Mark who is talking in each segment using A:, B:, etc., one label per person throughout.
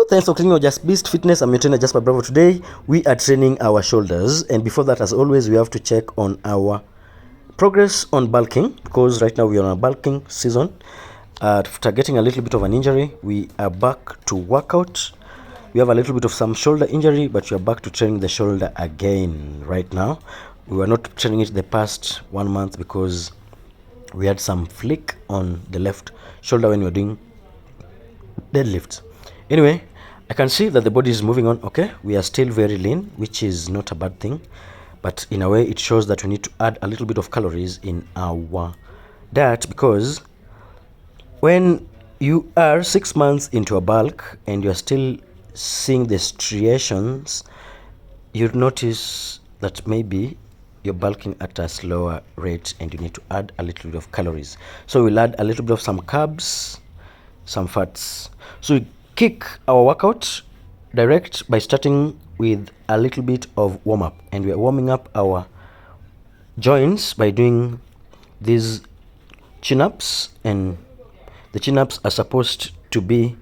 A: Thanks for clicking on Just Beast Fitness. I'm your trainer Jasper Bravo. Today we are training our shoulders, and before that, as always, we have to check on our progress on bulking, because right now we are on a bulking season. After getting a little bit of an injury, we are back to workout. We have a little bit of some shoulder injury, but we are back to training the shoulder again right now. We were not training it the past 1 month because we had some flick on the left shoulder when we were doing deadlifts. Anyway, I can see that the body is moving on. Okay, we are still very lean, which is not a bad thing, but in a way it shows that we need to add a little bit of calories in our diet, because when you are 6 months into a bulk and you're still seeing the striations, you'll notice that maybe you're bulking at a slower rate and you need to add a little bit of calories. So we'll add a little bit of some carbs, some fats. So we kick our workout direct by starting with a little bit of warm-up, and we are warming up our joints by doing these chin-ups, and the chin-ups are supposed to be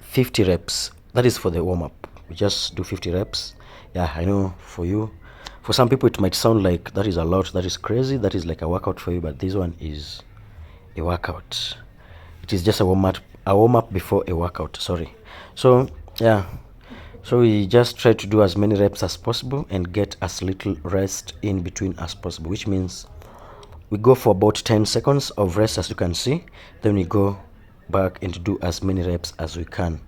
A: 50 reps. That is for the warm-up. We just do 50 reps. Yeah, I know for some people it might sound like that is a lot, that is crazy, that is like a workout for you, but this one is a workout. It is just a warm-up before a workout, sorry. So yeah, so we just try to do as many reps as possible and get as little rest in between as possible, which means we go for about 10 seconds of rest, as you can see, then we go back and do as many reps as we can.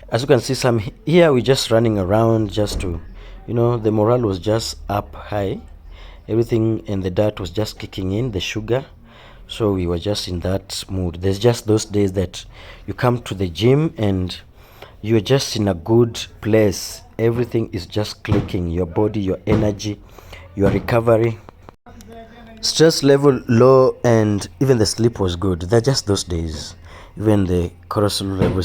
A: As you can see, some here we're just running around just to, the morale was just up high, everything in the diet was just kicking in, the sugar. So we were just in that mood. There's just those days that you come to the gym and you're just in a good place. Everything is just clicking. Your body, your energy, your recovery. Stress level low, and even the sleep was good. They're just those days. Even the cortisol level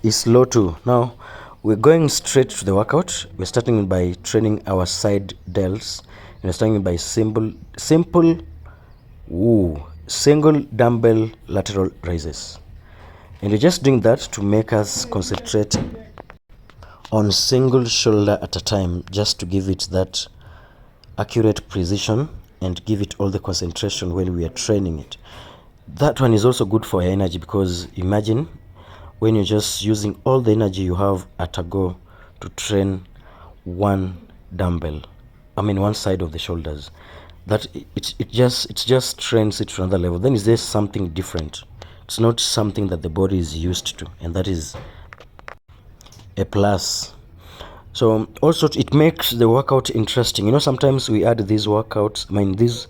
A: is low too. Now, we're going straight to the workout. We're starting by training our side delts. We're starting by simple single dumbbell lateral raises, and we're just doing that to make us concentrate on single shoulder at a time, just to give it that accurate precision and give it all the concentration when we are training it. That one is also good for energy, because imagine when you're just using all the energy you have at a go to train one side of the shoulders, that it just trains it to another level. Then is there something different? It's not something that the body is used to, and that is a plus. So also it makes the workout interesting. Sometimes we add these this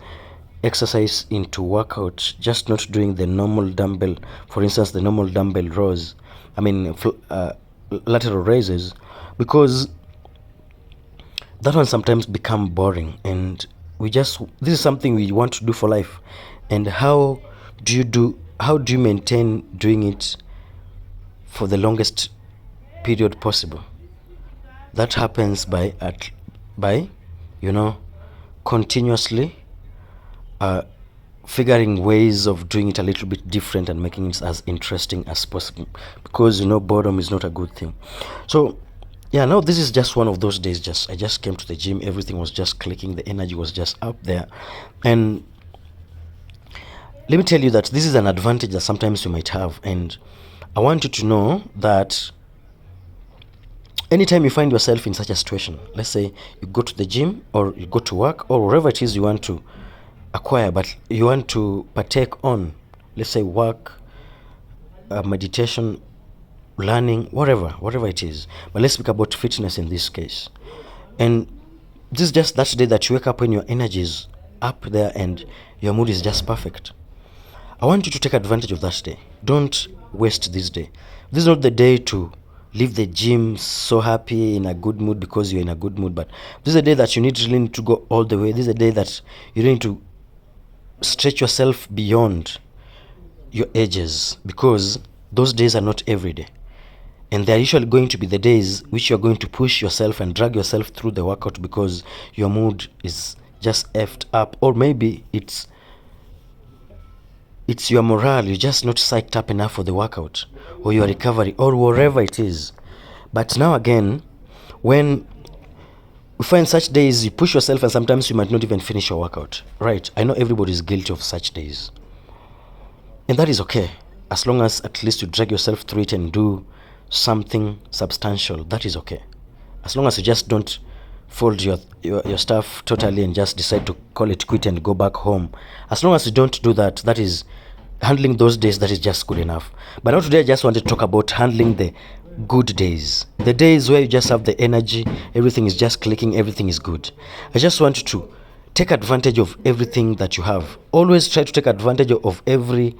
A: exercise into workout, just not doing the normal dumbbell, for instance the normal dumbbell rows, lateral raises, because that one sometimes become boring, and this is something we want to do for life. And how do you maintain doing it for the longest period possible? That happens by continuously figuring ways of doing it a little bit different and making it as interesting as possible, because boredom is not a good thing. So yeah, now this is just one of those days. I just came to the gym, everything was just clicking, the energy was just up there. And let me tell you that this is an advantage that sometimes you might have, and I want you to know that anytime you find yourself in such a situation, let's say you go to the gym or you go to work or wherever it is you want to acquire, but you want to partake on, let's say work, meditation, learning, whatever it is, but let's speak about fitness in this case. And this is just that day that you wake up when your energy is up there and your mood is just perfect. I want you to take advantage of that day. Don't waste this day. This is not the day to leave the gym so happy, in a good mood, because you're in a good mood, but this is a day that you really need to go all the way. This is a day that you need to stretch yourself beyond your edges, because those days are not every day. And they're usually going to be the days which you're going to push yourself and drag yourself through the workout, because your mood is just effed up, or maybe it's it's your morale. You're just not psyched up enough for the workout or your recovery or whatever it is. But now again, when we find such days, you push yourself and sometimes you might not even finish your workout. Right, I know everybody is guilty of such days. And that is okay. As long as at least you drag yourself through it and do something substantial, that is okay. As long as you just don't fold your stuff totally and just decide to call it quit and go back home. As long as you don't do that, that is handling those days, that is just good enough. But now today I just want to talk about handling the good days. The days where you just have the energy, everything is just clicking, everything is good. I just want you to take advantage of everything that you have. Always try to take advantage of every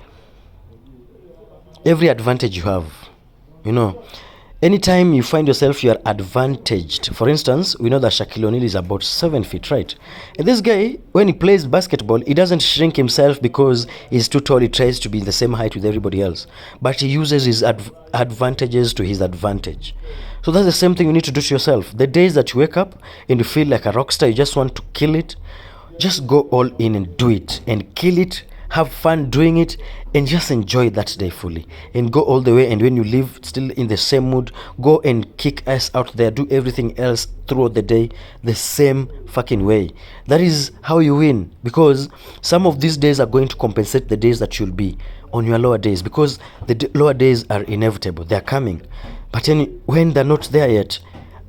A: advantage you have. You know, anytime you find yourself you are advantaged. For instance, we know that Shaquille O'Neal is about 7 feet, right? And this guy, when he plays basketball, he doesn't shrink himself because he's too tall. He tries to be in the same height with everybody else, but he uses his advantages to his advantage. So that's the same thing you need to do to yourself. The days that you wake up and you feel like a rock star, you just want to kill it, just go all in and do it and kill it. Have fun doing it and just enjoy that day fully and go all the way. And when you leave still in the same mood, go and kick ass out there. Do everything else throughout the day the same fucking way. That is how you win, because some of these days are going to compensate the days that you'll be on your lower days, because the lower days are inevitable. They're coming. But when they're not there yet,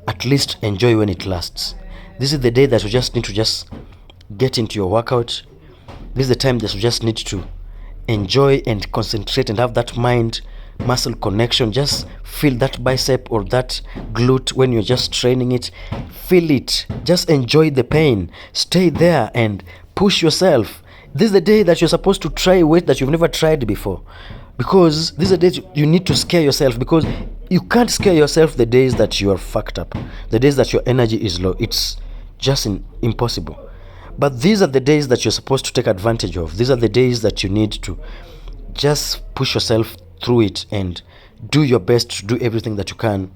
A: at least enjoy when it lasts. This is the day that you just need to just get into your workout. This is the time that you just need to enjoy and concentrate and have that mind muscle connection. Just feel that bicep or that glute when you're just training it. Feel it. Just enjoy the pain. Stay there and push yourself. This is the day that you're supposed to try weight that you've never tried before, because this is the day you need to scare yourself, because you can't scare yourself the days that you are fucked up, the days that your energy is low. It's just impossible. But these are the days that you're supposed to take advantage of. These are the days that you need to just push yourself through it and do your best to do everything that you can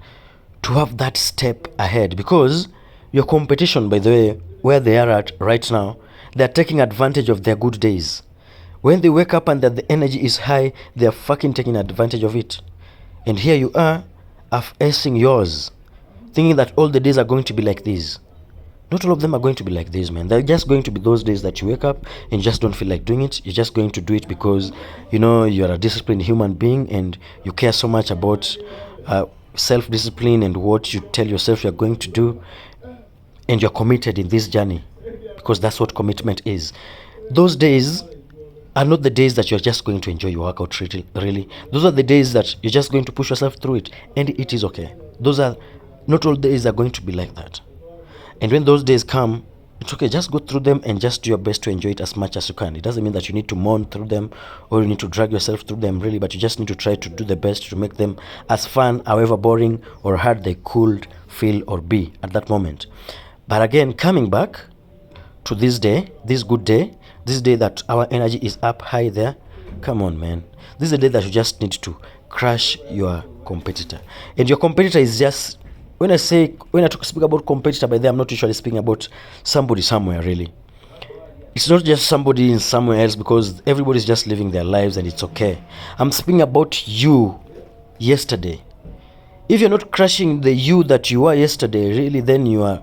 A: to have that step ahead. Because your competition, by the way, where they are at right now, they're taking advantage of their good days. When they wake up and that the energy is high, they're fucking taking advantage of it. And here you are, half-acing yours, thinking that all the days are going to be like this. Not all of them are going to be like this, man. They're just going to be those days that you wake up and just don't feel like doing it. You're just going to do it because, you know, you're a disciplined human being and you care so much about self-discipline and what you tell yourself you're going to do. And you're committed in this journey, because that's what commitment is. Those days are not the days that you're just going to enjoy your workout, really. Those are the days that you're just going to push yourself through it. And it is okay. Those are not all days are going to be like that. And when those days come, it's okay. Just go through them and just do your best to enjoy it as much as you can. It doesn't mean that you need to mourn through them or you need to drag yourself through them, really, but you just need to try to do the best to make them as fun, however boring or hard they could feel or be at that moment. But again, coming back to this day, this good day, this day that our energy is up high there, come on, man. This is the day that you just need to crush your competitor. And your competitor is just... When I speak about competitor, by there I'm not usually speaking about somebody somewhere, really. It's not just somebody in somewhere else, because everybody's just living their lives and it's okay. I'm speaking about you yesterday. If you're not crushing the you that you were yesterday, really, then you're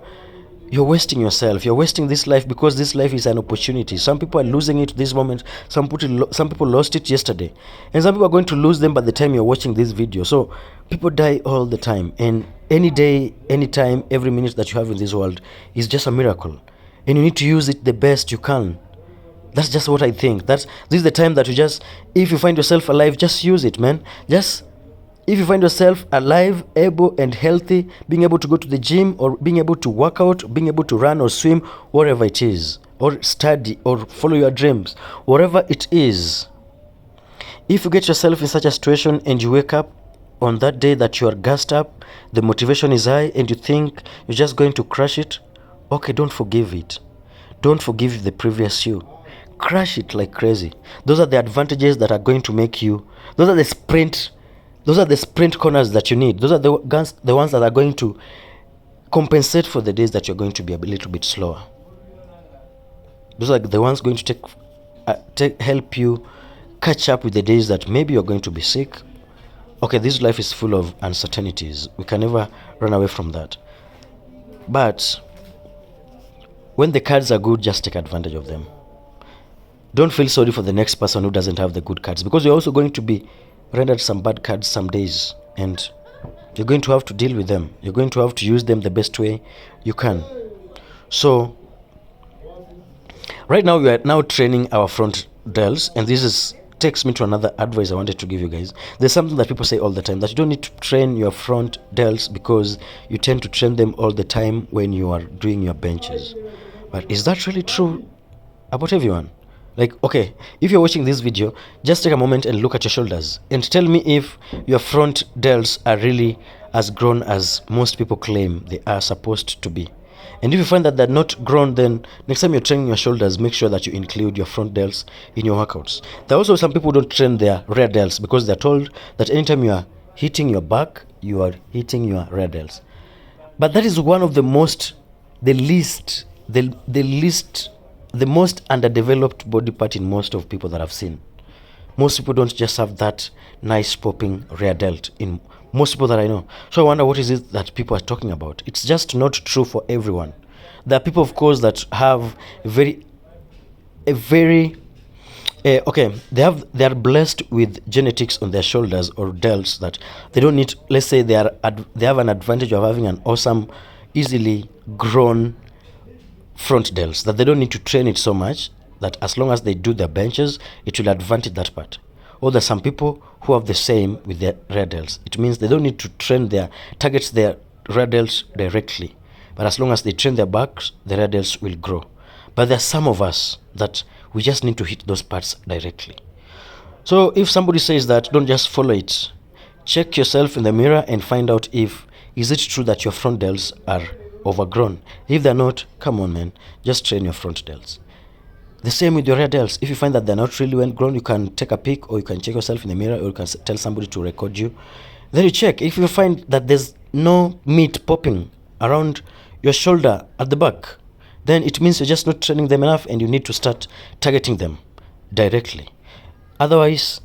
A: wasting yourself. You're wasting this life, because this life is an opportunity. Some people are losing it this moment. Some people lost it yesterday. And some people are going to lose them by the time you're watching this video. So people die all the time. And any day, any time, every minute that you have in this world is just a miracle. And you need to use it the best you can. That's just what I think. This is the time that you just... If you find yourself alive, just use it, man. If you find yourself alive, able and healthy, being able to go to the gym or being able to work out, being able to run or swim, whatever it is, or study or follow your dreams, whatever it is. If you get yourself in such a situation and you wake up on that day that you are gassed up, the motivation is high and you think you're just going to crush it, okay, don't forgive it. Don't forgive the previous you. Crush it like crazy. Those are the advantages that are going to make you... Those are the sprint corners that you need. Those are the ones that are going to compensate for the days that you're going to be a little bit slower. Those are the ones going to help you catch up with the days that maybe you're going to be sick. Okay, this life is full of uncertainties. We can never run away from that. But when the cards are good, just take advantage of them. Don't feel sorry for the next person who doesn't have the good cards, because you're also going to be rendered some bad cards some days, and you're going to have to deal with them. You're going to have to use them the best way you can. So right now we are now training our front delts, and this takes me to another advice I wanted to give you guys. There's something that people say all the time, that you don't need to train your front delts because you tend to train them all the time when you are doing your benches. But is that really true about everyone? Like, okay, if you're watching this video, just take a moment and look at your shoulders and tell me if your front delts are really as grown as most people claim they are supposed to be. And if you find that they're not grown, then next time you're training your shoulders, make sure that you include your front delts in your workouts. There are also some people who don't train their rear delts because they're told that anytime you are hitting your back, you are hitting your rear delts. But that is one of the most underdeveloped body part in most of people that I've seen. Most people don't just have that nice popping rear delt in most people that I know. So I wonder, what is it that people are talking about? It's just not true for everyone. There are people, of course, that have they are blessed with genetics on their shoulders or delts that they don't need. Let's say they have an advantage of having an awesome, easily grown front delts, that they don't need to train it so much, that as long as they do their benches, it will advantage that part. Or there's some people who have the same with their rear delts. It means they don't need to train targets their rear delts directly, but as long as they train their backs, the rear delts will grow. But there are some of us that we just need to hit those parts directly. So if somebody says that, don't just follow it. Check yourself in the mirror and find out is it true that your front delts are overgrown. If they're not, come on man, just train your front delts. The same with your rear delts. If you find that they're not really well grown, you can take a pic, or you can check yourself in the mirror, or you can tell somebody to record you. Then you check. If you find that there's no meat popping around your shoulder at the back, then it means you're just not training them enough, and you need to start targeting them directly. Otherwise,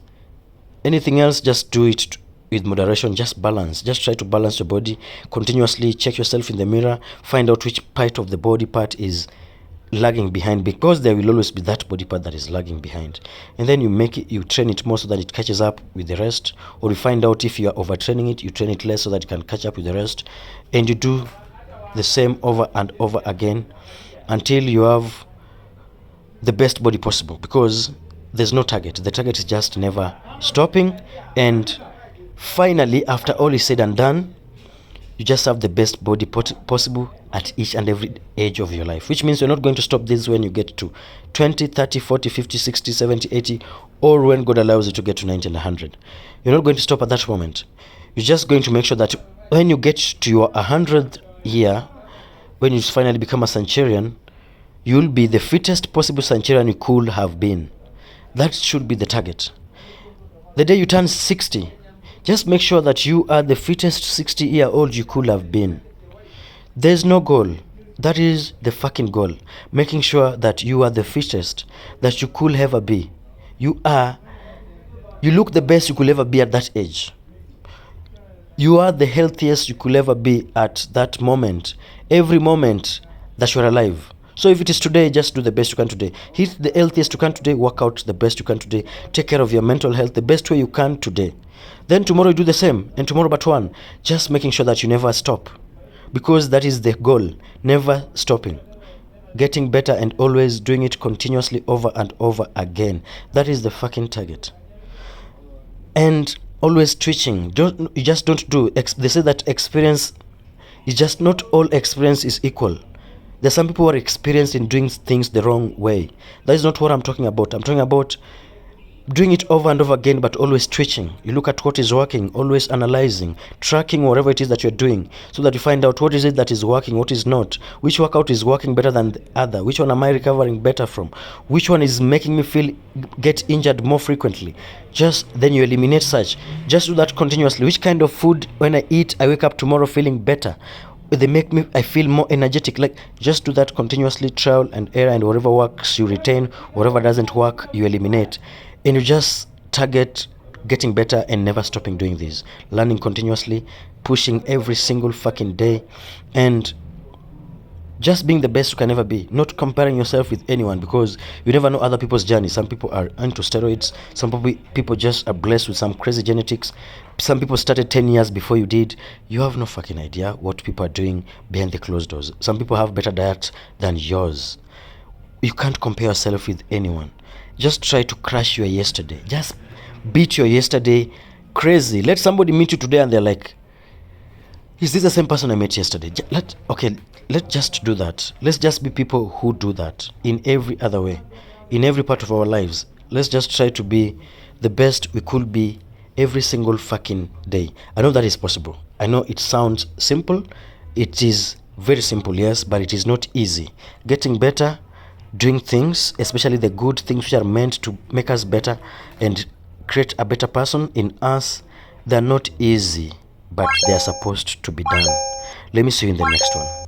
A: anything else, just do it with moderation. Just balance. Just try to balance your body continuously. Check yourself in the mirror. Find out which part of the body part is lagging behind, because there will always be that body part that is lagging behind, and then you train it more so that it catches up with the rest, or you find out if you are overtraining it, you train it less so that it can catch up with the rest, and you do the same over and over again until you have the best body possible, because there's no target. The target is just never stopping, and finally, after all is said and done, you just have the best body possible at each and every age of your life, which means you're not going to stop this when you get to 20, 30, 40, 50, 60, 70, 80, or when God allows you to get to 90 and 100. You're not going to stop at that moment. You're just going to make sure that when you get to your 100th year, when you finally become a centurion, you'll be the fittest possible centurion you could have been. That should be the target. The day you turn 60, just make sure that you are the fittest 60-year-old you could have been. There's no goal. That is the fucking goal. Making sure that you are the fittest that you could ever be. You look the best you could ever be at that age. You are the healthiest you could ever be at that moment. Every moment that you're alive. So if it is today, just do the best you can today. Hit the healthiest you can today. Work out the best you can today. Take care of your mental health the best way you can today. Then tomorrow you do the same, and tomorrow but one. Just making sure that you never stop, because that is the goal. Never stopping. Getting better and always doing it continuously over and over again. That is the fucking target. And always twitching. You just don't do. They say that experience is just, not all experience is equal. There's some people who are experienced in doing things the wrong way. That is not what I'm talking about. I'm talking about doing it over and over again, but always twitching. You look at what is working, always analyzing, tracking whatever it is that you're doing, so that you find out what is it that is working, what is not, which workout is working better than the other, which one am I recovering better from, which one is making me get injured more frequently. Then you eliminate such. Just do that continuously. Which kind of food, when I eat, I wake up tomorrow feeling better. They make me, I feel more energetic. Like, just do that continuously, trial and error, and whatever works you retain, whatever doesn't work you eliminate. and you just target getting better and never stopping doing this, learning continuously, pushing every single fucking day, and just being the best you can ever be, not comparing yourself with anyone, because you never know other people's journey. Some people are into steroids, some people just are blessed with some crazy genetics, some people started 10 years before you did. You have no fucking idea what people are doing behind the closed doors. Some people have better diet than yours. You can't compare yourself with anyone. Just try to crush your yesterday, just beat your yesterday crazy. Let somebody meet you today and they're like, is this the same person I met yesterday? Let's just do that. Let's just be people who do that in every other way, in every part of our lives. Let's just try to be the best we could be every single fucking day. I know that is possible. I know it sounds simple. It is very simple, yes, but it is not easy. Getting better, doing things, especially the good things which are meant to make us better and create a better person in us, they're not easy, but they are supposed to be done. Let me see you in the next one.